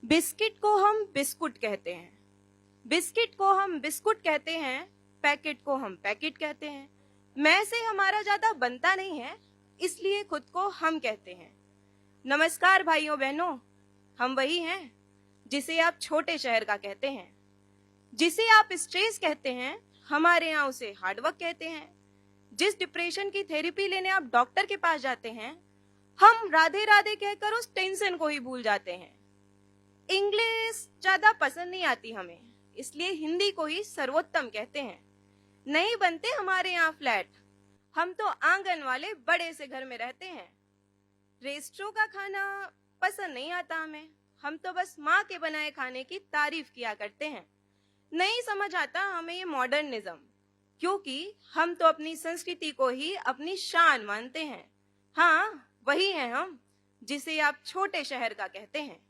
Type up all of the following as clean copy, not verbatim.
Biscuit को हम biscuit कहते हैं, बिस्किट को हम बिस्कुट कहते हैं, पैकेट को हम पैकेट कहते हैं। मैं से हमारा ज्यादा बनता नहीं है, इसलिए खुद को हम कहते हैं। नमस्कार भाइयों बहनों, हम वही हैं जिसे आप छोटे शहर का कहते हैं। जिसे आप स्ट्रेस कहते हैं, हमारे यहाँ उसे हार्डवर्क कहते हैं। जिस डिप्रेशन की थेरेपी लेने आप डॉक्टर के पास जाते हैं, हम राधे राधे कहकर उस टेंशन को ही भूल जाते हैं। इंग्लिश ज्यादा पसंद नहीं आती हमें, इसलिए हिंदी को ही सर्वोत्तम कहते हैं। नहीं बनते हमारे यहाँ फ्लैट, हम तो आंगन वाले बड़े से घर में रहते हैं। रेस्टोरेंट का खाना पसंद नहीं आता हमें, हम तो बस माँ के बनाए खाने की तारीफ किया करते हैं। नहीं समझ आता हमें ये मॉडर्निज्म, क्योंकि हम तो अपनी संस्कृति को ही अपनी शान मानते हैं। हाँ, वही हैं हम जिसे आप छोटे शहर का कहते हैं।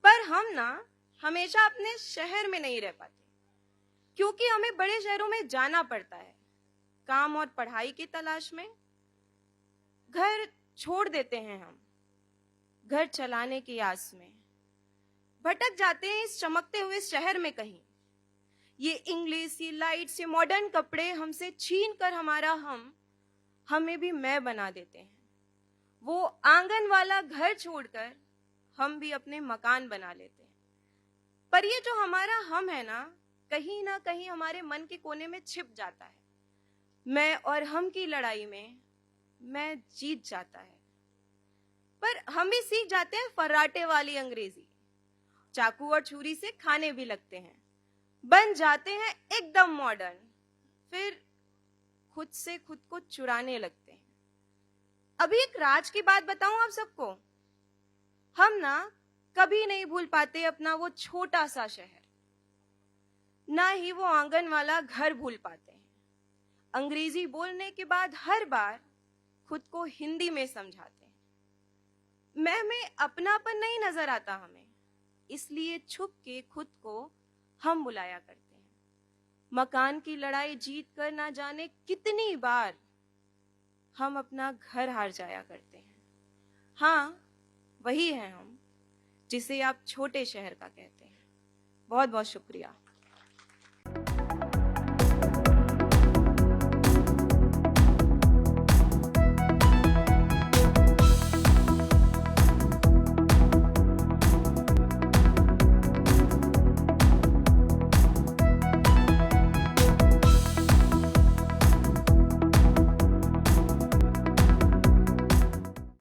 पर हम ना हमेशा अपने शहर में नहीं रह पाते, क्योंकि हमें बड़े शहरों में जाना पड़ता है काम और पढ़ाई की तलाश में। घर छोड़ देते हैं हम घर चलाने की आस में, भटक जाते हैं इस चमकते हुए शहर में कहीं। ये इंग्लिश, ये लाइट्स, ये मॉडर्न कपड़े हमसे छीन कर हमारा हमें भी मैं बना देते हैं। वो आंगन वाला घर छोड़कर हम भी अपने मकान बना लेते हैं। पर ये जो हमारा हम है ना कहीं हमारे मन के कोने में छिप जाता है। मैं और हम की लड़ाई में मैं जीत जाता है। पर हम भी सीख जाते हैं फर्राटे वाली अंग्रेजी, चाकू और छुरी से खाने भी लगते हैं, बन जाते हैं एकदम मॉडर्न, फिर खुद से खुद को चुराने लगते हैं। अभी एक राज की बात बताऊं आप सबको, हम ना कभी नहीं भूल पाते अपना वो छोटा सा शहर, ना ही वो आंगन वाला घर भूल पाते हैं। अंग्रेजी बोलने के बाद हर बार खुद को हिंदी में समझाते हैं। मैं अपनापन नहीं नजर आता हमें, इसलिए छुप के खुद को हम बुलाया करते हैं। मकान की लड़ाई जीत कर ना जाने कितनी बार हम अपना घर हार जाया करते हैं। हाँ, वही हैं हम जिसे आप छोटे शहर का कहते हैं। बहुत बहुत शुक्रिया।